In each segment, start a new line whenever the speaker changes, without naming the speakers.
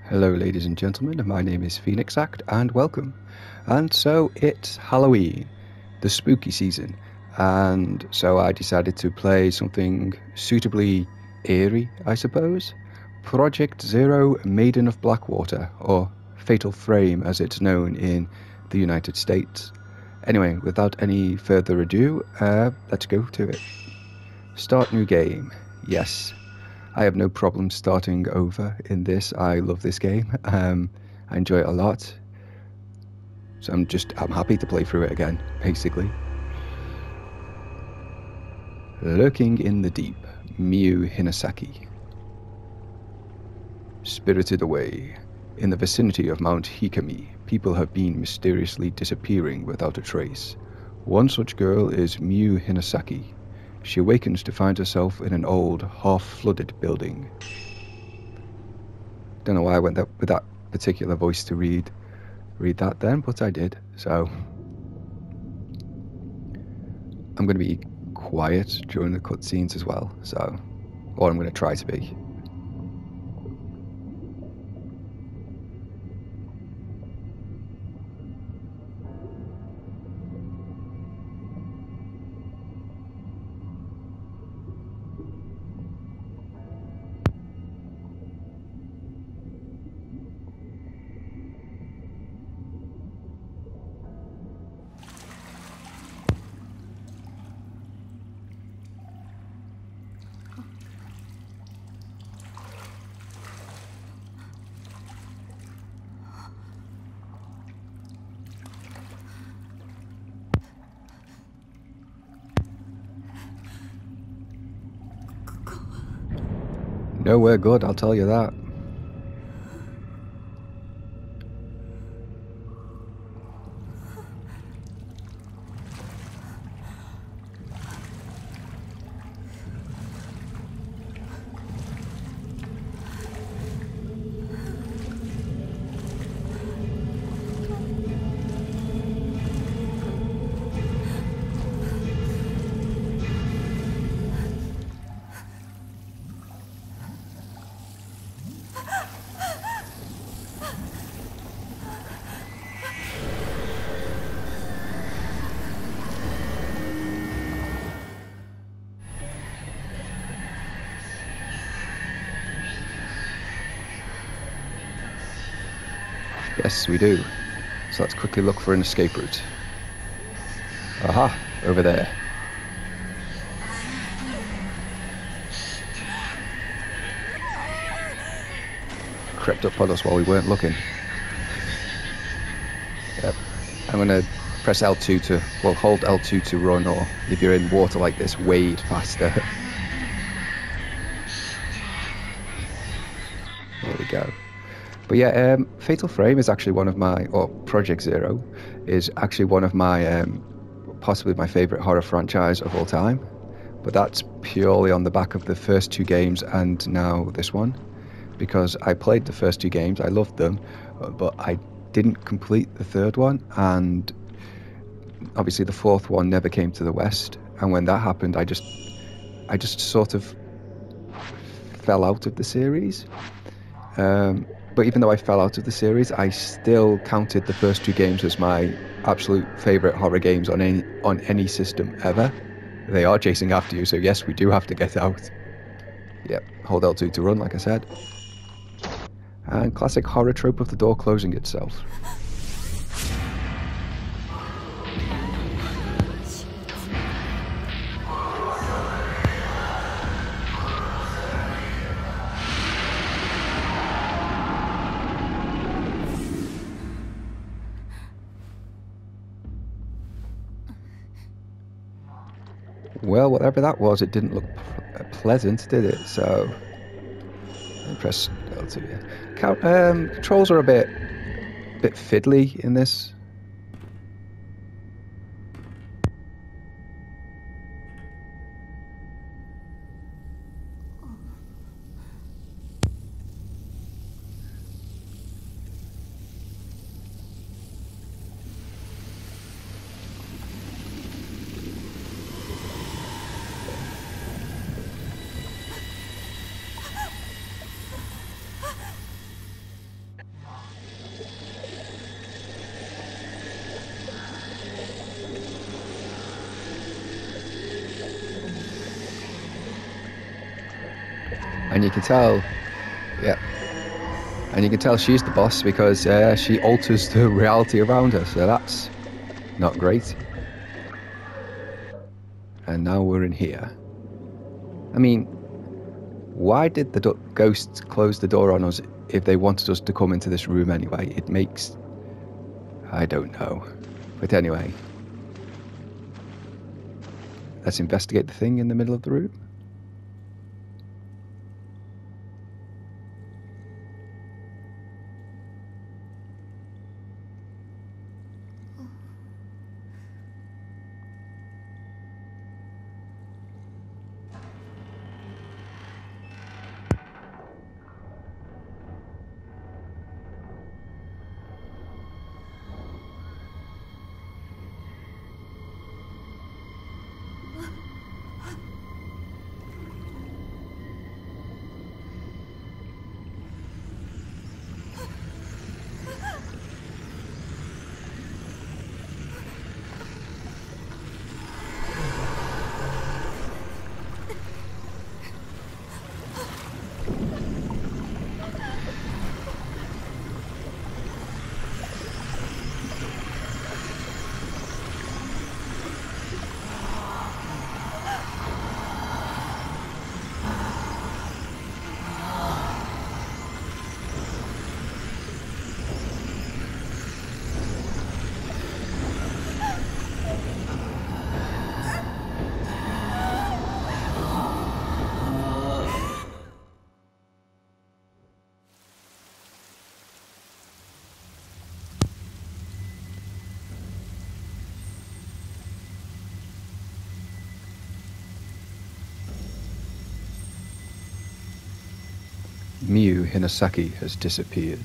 Hello ladies and gentlemen, my name is Phoenix Act and welcome. And so it's Halloween, the spooky season, and so I decided to play something suitably eerie, I suppose. Project Zero Maiden of Blackwater, or Fatal Frame as it's known in the United States. Anyway, without any further ado, let's go to it. Start new game, yes. I have no problem starting over in this. I love this game. I enjoy it a lot. So I'm happy to play through it again, basically. Lurking in the deep, Miyu Hinasaki. Spirited away. In the vicinity of Mount Hikami, people have been mysteriously disappearing without a trace. One such girl is Miyu Hinasaki. She awakens to find herself in an old, half-flooded building. Don't know why I went with that particular voice to read that then, but I did. So I'm going to be quiet during the cutscenes as well. Or I'm going to try to be. Nowhere good, I'll tell you that. Yes, we do. So let's quickly look for an escape route. Aha, over there. Crept up on us while we weren't looking. Yep. I'm going to press L2 to, well, hold L2 to run, or if you're in water like this, wade faster. There we go. But yeah, Fatal Frame is actually one of my, or Project Zero, is actually one of my, possibly my favourite horror franchise of all time. But that's purely on the back of the first two games and now this one. Because I played the first two games, I loved them, but I didn't complete the third one, and obviously the fourth one never came to the West. And when that happened, I just sort of fell out of the series. But even though I fell out of the series, I still counted the first two games as my absolute favourite horror games on any system ever. They are chasing after you, so yes, we do have to get out. Yep, hold L2 to run, like I said. And classic horror trope of the door closing itself. Well, whatever that was, it didn't look pleasant, did it? So, press L2. Controls are a bit fiddly in this. And you can tell, yeah, and you can tell she's the boss because she alters the reality around her, so that's not great. And now we're in here. I mean, why did the ghosts close the door on us if they wanted us to come into this room anyway? It makes... I don't know. But anyway, let's investigate the thing in the middle of the room. Miyu Hinasaki has disappeared.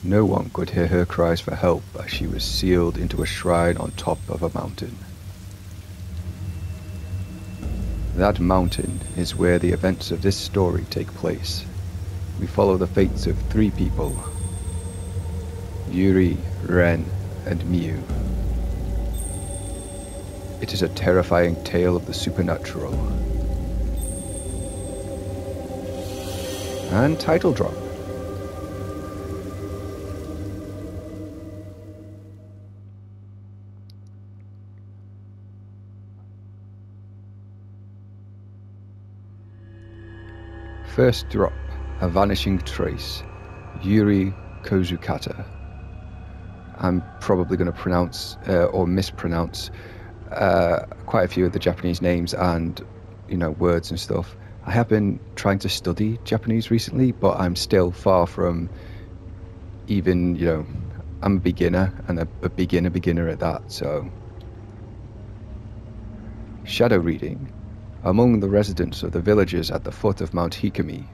No one could hear her cries for help as she was sealed into a shrine on top of a mountain. That mountain is where the events of this story take place. We follow the fates of 3 people: Yuri, Ren, and Miyu. It is a terrifying tale of the supernatural. And title drop. First drop, A Vanishing Trace, Yuri Kozukata. I'm probably going to pronounce or mispronounce quite a few of the Japanese names and, words and stuff. I have been trying to study Japanese recently, but I'm still far from even, I'm a beginner, and a beginner at that, so. Shadow reading. Among the residents of the villages at the foot of Mount Hikami,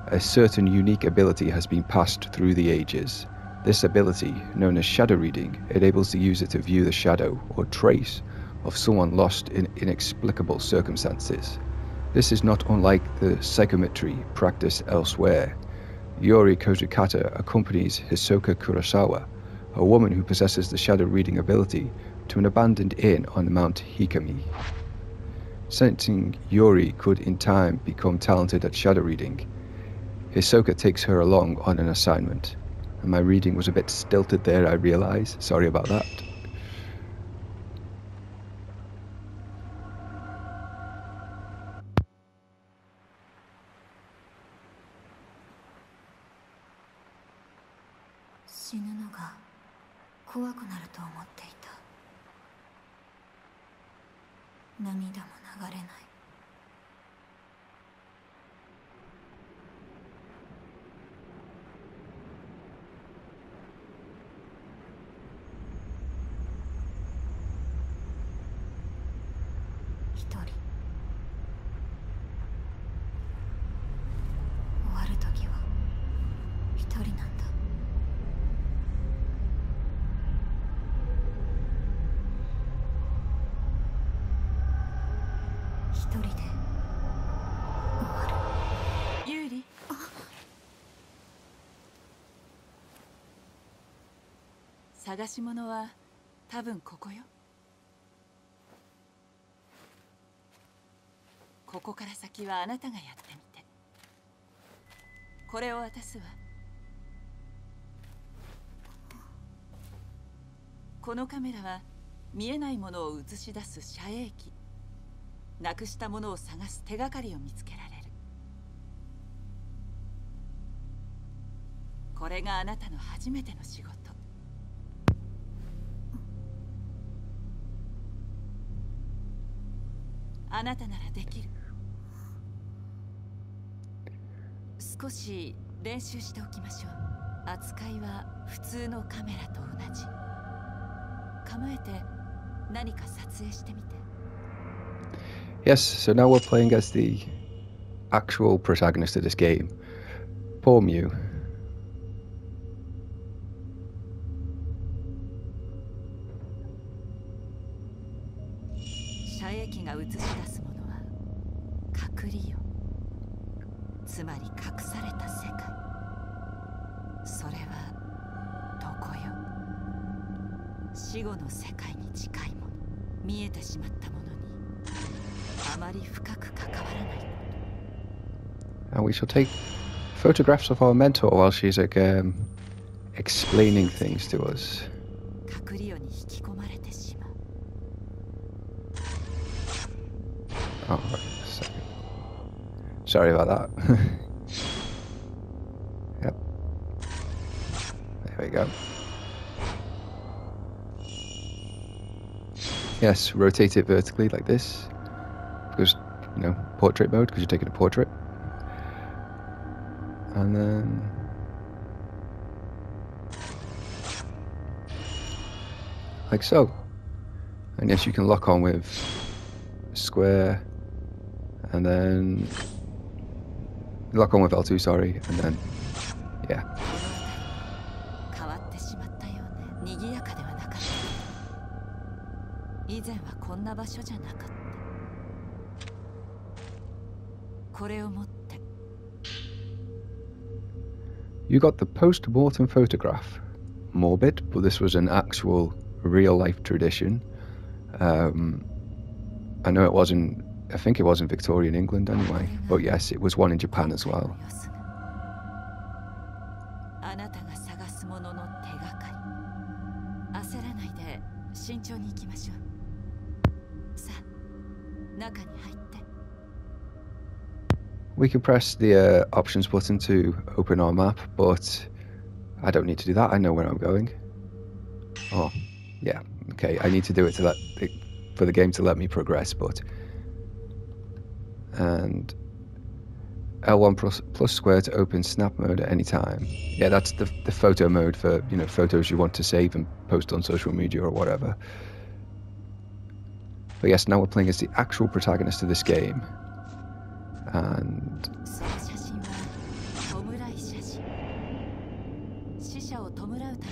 a certain unique ability has been passed through the ages. This ability, known as shadow reading, enables the user to view the shadow or trace of someone lost in inexplicable circumstances. This is not unlike the psychometry practiced elsewhere. Yuri Kozukata accompanies Hisoka Kurosawa, a woman who possesses the shadow reading ability, to an abandoned inn on Mount Hikami. Sensing Yuri could in time become talented at shadow reading, Hisoka takes her along on an assignment. And my reading was a bit stilted there, I realise. Sorry about that.
Yuri. 探し物は多分ここよ。ここから先はあなたがやってみて。これを渡すわ。このカメラは見えないものを映し出す遮影機。なくしたものを探す手がかりを見つけられる。これがあなたの初めての仕事。あなたならできる。少し練習しておきましょう。扱いは普通のカメラと同じ。構えて何か撮影してみて。
Yes, so now we're playing as the actual protagonist of this game. Poor Mew.
遮影機が映し出すものは隠りよ。つまり隠された世界。それはどこよ。死後の世界に近いもの。見えてしまったものにあまり深く関わらないこと。
And we shall take photographs of our mentor while she's like explaining things to us.
隠りよに引き込まれてしまう。
Oh, right, sorry about that. Yep. There we go. Yes, rotate it vertically like this. Because, you know, portrait mode, because you're taking a portrait. And then... like so. And yes, you can lock on with square, and then lock on with L2, sorry, and then, yeah.
変わってしまったようね。賑やかではなかった。以前はこんな場所じゃなかった。これを持って。
You got the post-mortem photograph. Morbid, but this was an actual real-life tradition. I know it wasn't, I think it was in Victorian England anyway, but yes, it was one in Japan as well.
あなたが探すものの手がかり。焦らないで慎重に行きましょう。さあ、中に入って。
We can press the options button to open our map, but I don't need to do that. I know where I'm going. Oh, yeah. Okay, I need to do it to for the game to let me progress, but... And L1 plus square to open snap mode at any time. Yeah, that's the photo mode for, you know, photos you want to save and post on social media or whatever. But yes, now we're playing as the actual protagonist of this game. And...
その写真は弔い写真。死者を弔うために撮られた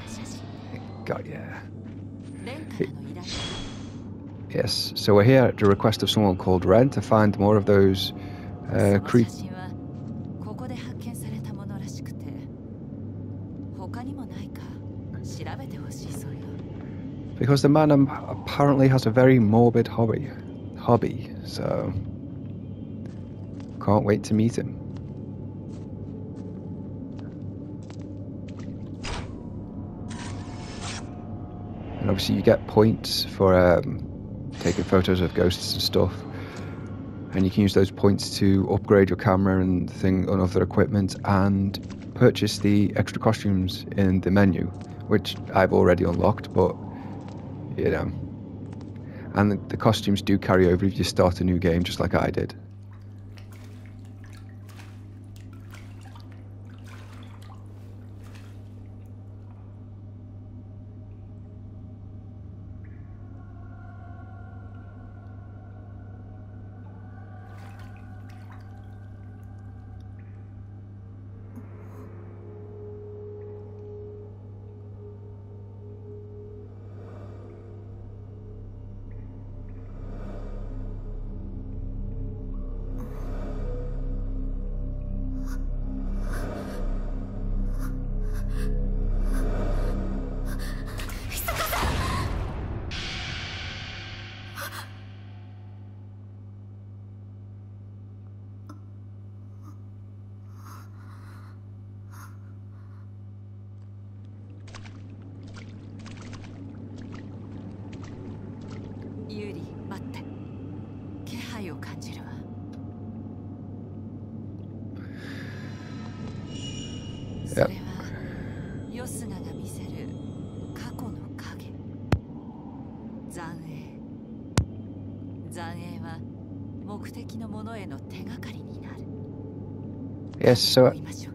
写真。
God, yeah.
蓮からの依頼。
Yes, so we're here at the request of someone called Ren to find more of those
その
creep...
写真はここで発見されたものらしくて、他にもないか調べてほしいそうよ。
Because the man apparently has a very morbid hobby, so can't wait to meet him. And obviously you get points for taking photos of ghosts and stuff, and you can use those points to upgrade your camera and other equipment and purchase the extra costumes in the menu, which I've already unlocked, but you know, and the costumes do carry over if you start a new game, just like I did.
的のものへの手がかりになる。
Yes, so
追いましょう。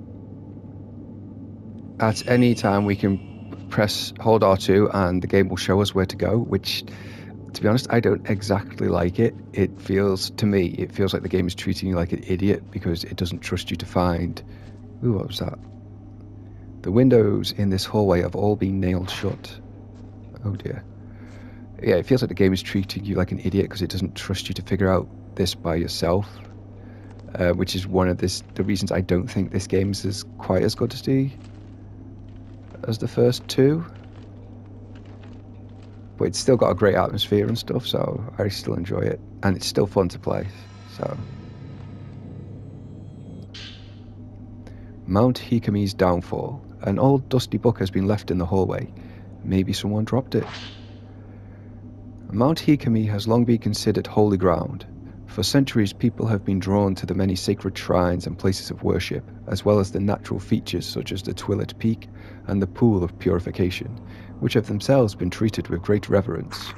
at any time we can hold R2 and the game will show us where to go, which, to be honest, I don't exactly like it. To me, it feels like the game is treating you like an idiot because it doesn't trust you to find... Ooh, what was that? The windows in this hallway have all been nailed shut. Oh dear. Yeah, it feels like the game is treating you like an idiot because it doesn't trust you to figure out this by yourself. Which is one of the reasons I don't think this game is quite as good as the first two. But it's still got a great atmosphere and stuff, so I still enjoy it. And it's still fun to play, so... Mount Hikami's downfall. An old dusty book has been left in the hallway. Maybe someone dropped it. Mount Hikami has long been considered holy ground. For centuries, people have been drawn to the many sacred shrines and places of worship, as well as the natural features such as the Twilight Peak and the Pool of Purification, which have themselves been treated with great reverence.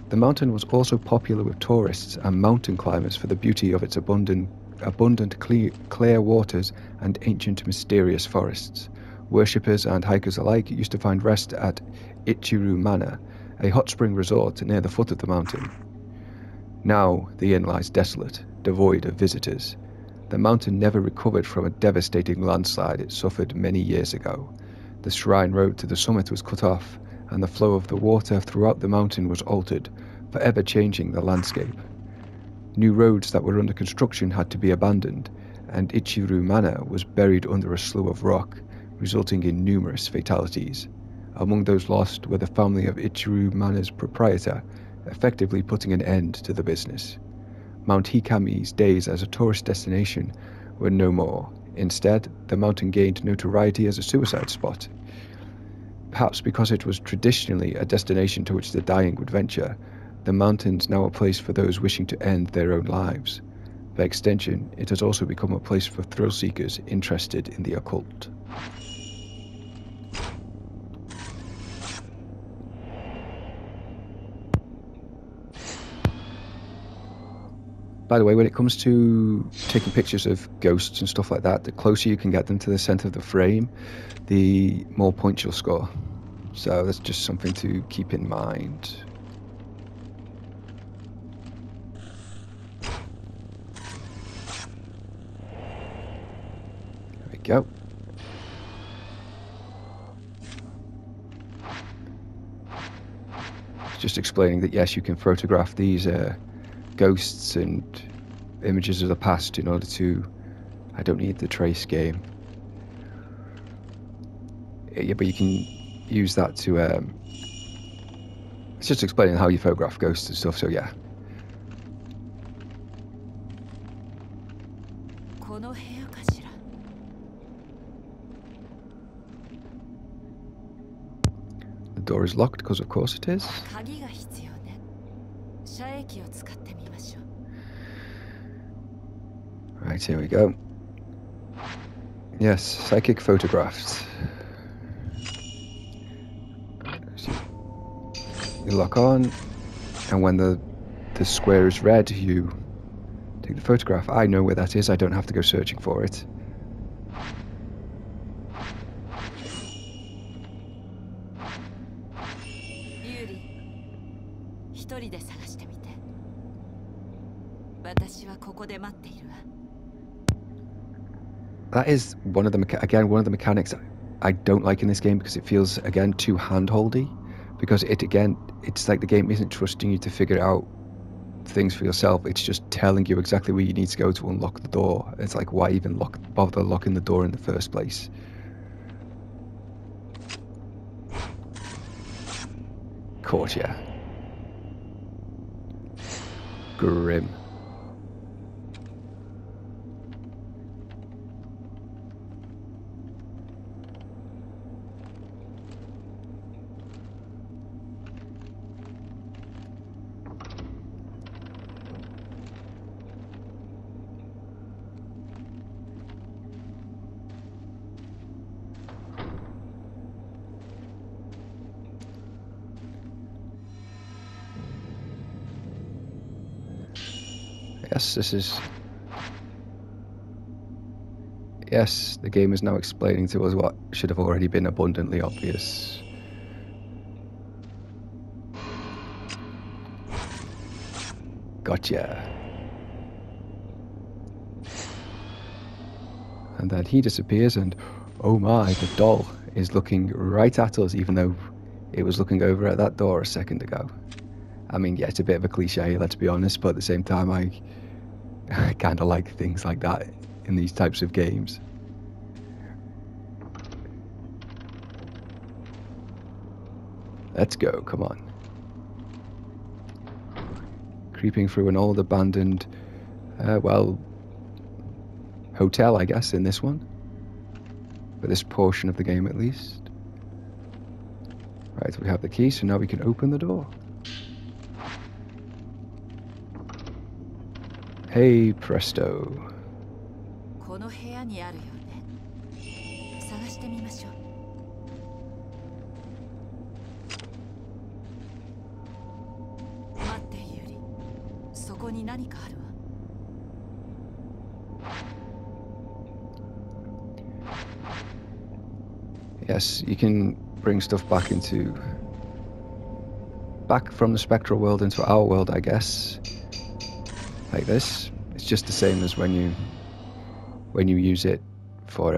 The mountain was also popular with tourists and mountain climbers for the beauty of its abundant clear waters and ancient mysterious forests. Worshippers and hikers alike used to find rest at Ichiru Manor, a hot spring resort near the foot of the mountain. Now the inn lies desolate, devoid of visitors. The mountain never recovered from a devastating landslide it suffered many years ago. The shrine road to the summit was cut off, and the flow of the water throughout the mountain was altered, forever changing the landscape. New roads that were under construction had to be abandoned, and Ichiru Manor was buried under a slough of rock, resulting in numerous fatalities. Among those lost were the family of Ichiru Manor's proprietor, effectively putting an end to the business. Mount Hikami's days as a tourist destination were no more. Instead, the mountain gained notoriety as a suicide spot. Perhaps because it was traditionally a destination to which the dying would venture, the mountain's now a place for those wishing to end their own lives. By extension, it has also become a place for thrill-seekers interested in the occult. By the way, when it comes to taking pictures of ghosts and stuff like that, the closer you can get them to the center of the frame, the more points you'll score. So that's just something to keep in mind. There we go. Just explaining that yes, you can photograph these ghosts and images of the past in order to... I don't need the trace game. Yeah, but you can use that to... it's just explaining how you photograph ghosts and stuff, so yeah. The door is locked, because of course it is. Right, here we go. Yes, psychic photographs. So you lock on, and when the square is red, you take the photograph. I know where that is, I don't have to go searching for it. That is one of the mechanics I don't like in this game, because it feels again too hand-holdy, because it's like the game isn't trusting you to figure out things for yourself. It's just telling you exactly where you need to go to unlock the door. It's like, why even bother locking the door in the first place? Caught ya. Grim. Yes, this is... Yes, the game is now explaining to us what should have already been abundantly obvious. Gotcha. And then he disappears and, oh my, the doll is looking right at us, even though it was looking over at that door a second ago. I mean, yeah, it's a bit of a cliche, let's be honest, but at the same time, I kind of like things like that in these types of games. Let's go, come on. Creeping through an old abandoned, well, hotel, I guess, in this one. For this portion of the game, at least. Right, we have the key, so now we can open the door. Hey, presto.
この部屋にあるよね。探してみましょう。待ってユリ。そこに何かあるわ。
Yes, you can bring stuff back from the spectral world into our world, I guess. Like this. It's just the same as when you use it for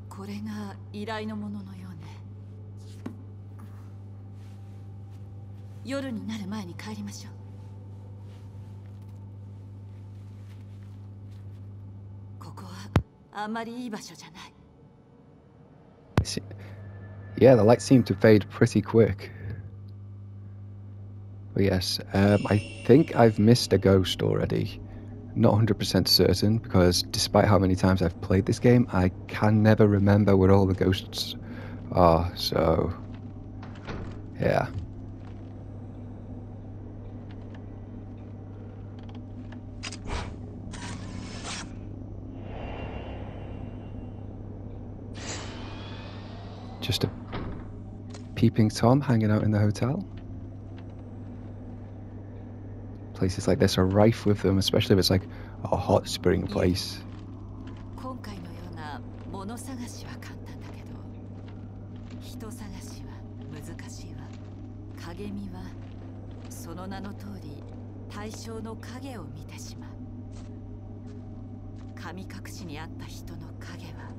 これが依頼のもののようね。夜になる前に帰りましょう。ここはあんまりいい場所じゃない。
Yeah, the lights seem to fade pretty quick. But yes, I think I've missed a ghost already. Not 100% certain, because despite how many times I've played this game, I can never remember where all the ghosts are, so... yeah. Just a peeping Tom hanging out in the hotel. Places like this are rife with them, especially if it's like a hot spring place.
今回のような物探しは簡単だけど、人探しは難しいわ。影見はその名の通り対象の影を見てしまう。神隠しにあった人の影は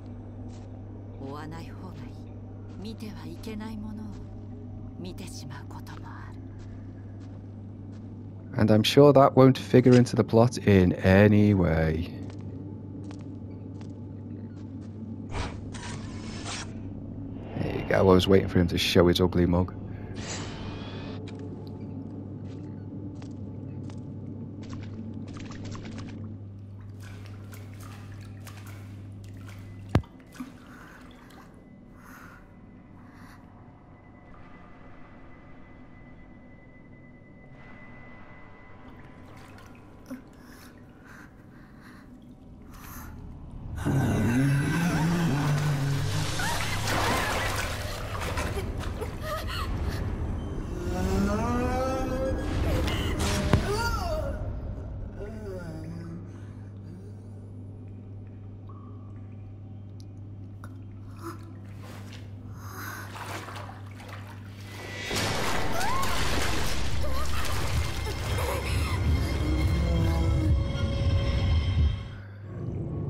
追わない方がいい。見てはいけないものを見てしまうこともある。
And I'm sure that won't figure into the plot in any way. There you go, I was waiting for him to show his ugly mug.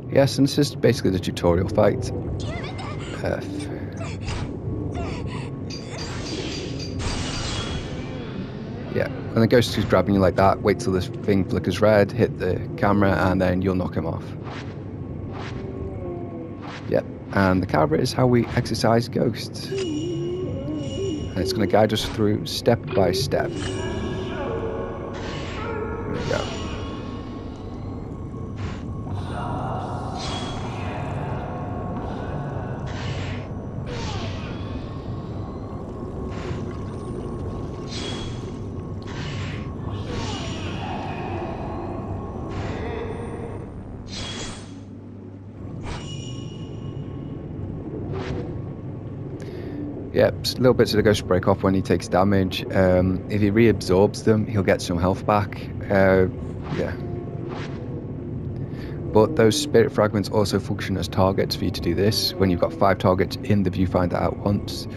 Yes, and this is basically the tutorial fight. Yeah, when the ghost is grabbing you like that, wait till this thing flickers red, hit the camera, and then you'll knock him off. Yep, and the camera is how we exercise ghosts. And it's going to guide us through step by step. There we go. Yeah, little bits of the ghost break off when he takes damage. If he reabsorbs them, he'll get some health back. Yeah. But those spirit fragments also function as targets for you to do this. When you've got 5 targets in the viewfinder at once,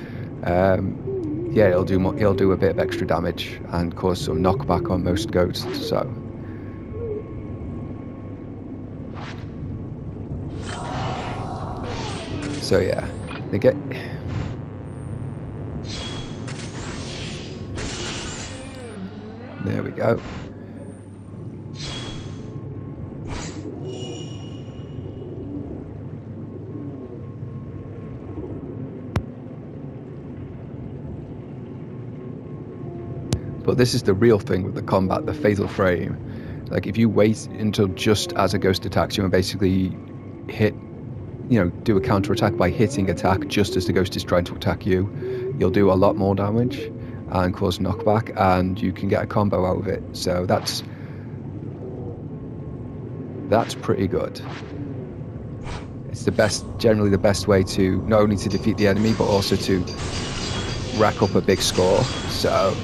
yeah, it'll do a bit of extra damage and cause some knockback on most ghosts. So yeah, they get. There we go. But this is the real thing with the combat, the fatal frame. Like if you wait until just as a ghost attacks you and basically hit, do a counter attack by hitting attack just as the ghost is trying to attack you, you'll do a lot more damage and cause knockback, and you can get a combo out of it. So that's pretty good. It's generally the best way to not only to defeat the enemy but also to rack up a big score. So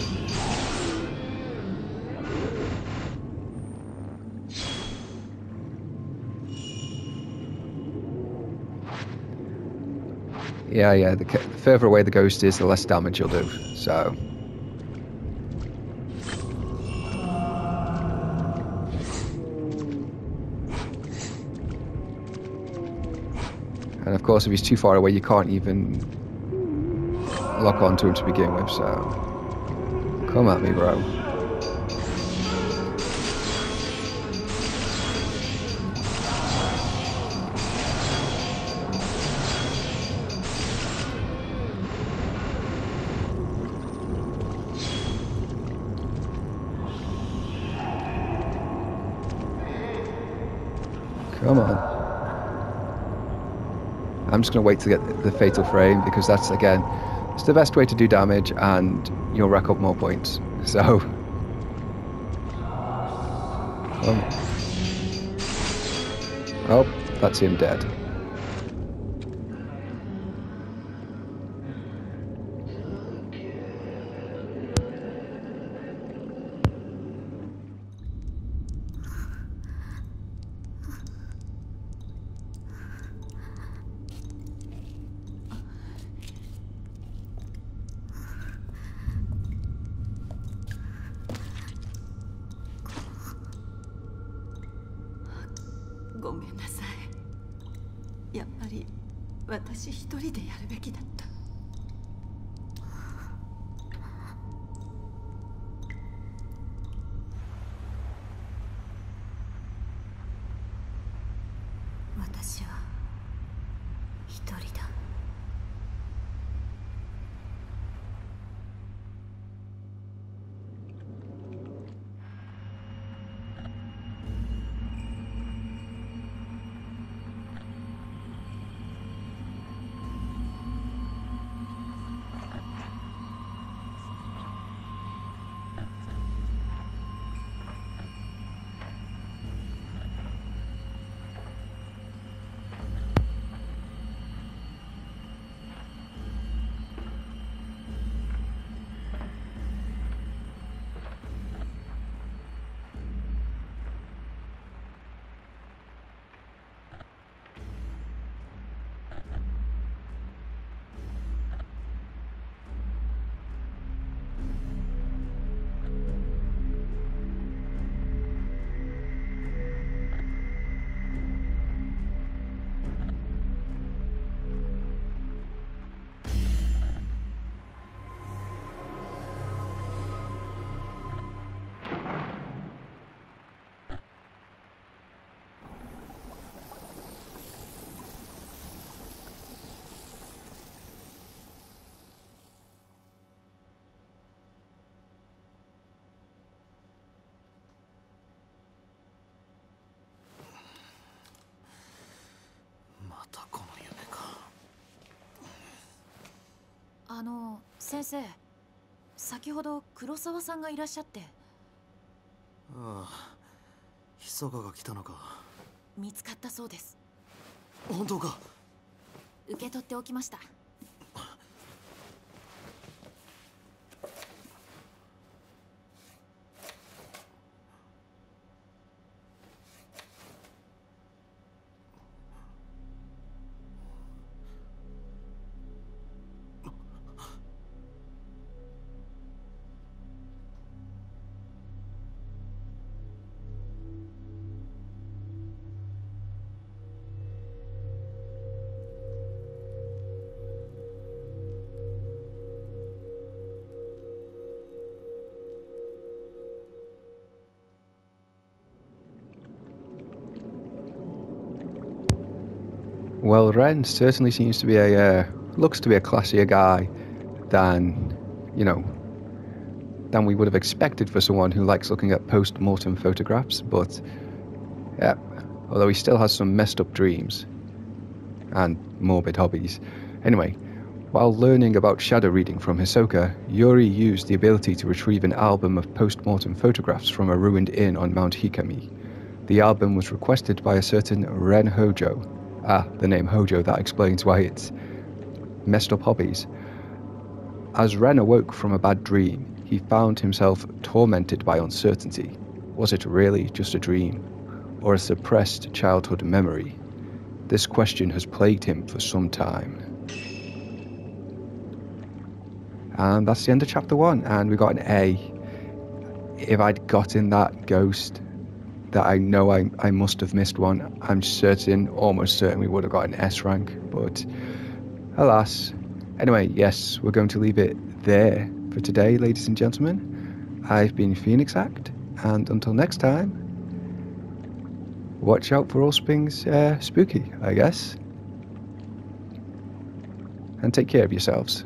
yeah, the further away the ghost is, the less damage you'll do. So and of course if he's too far away you can't even lock onto him to begin with, so come at me, bro. Come on. I'm just going to wait to get the fatal frame because that's, again, it's the best way to do damage and you'll rack up more points. So, oh, that's him dead.
先生、先ほど黒沢さんがいらっしゃって。
ああ、密かが来たのか。
見つかったそうです。
本当か。
受け取っておきました。
Well, Ren certainly seems to be looks to be a classier guy than, than we would have expected for someone who likes looking at post-mortem photographs, but yeah, although he still has some messed up dreams and morbid hobbies. Anyway, while learning about shadow reading from Hisoka, Yuri used the ability to retrieve an album of post-mortem photographs from a ruined inn on Mount Hikami. The album was requested by a certain Ren Hojo. The name Hojo, that explains why it's messed up hobbies. As Ren awoke from a bad dream, he found himself tormented by uncertainty. Was it really just a dream, or a suppressed childhood memory? This question has plagued him for some time. And that's the end of chapter 1, and we got an A. If I'd gotten that ghost that I know I must have missed one, I'm almost certain we would have got an S rank, but alas. Anyway, yes, we're going to leave it there for today, ladies and gentlemen. I've been Phoenix Act, and until next time, watch out for all things spooky, I guess. And take care of yourselves.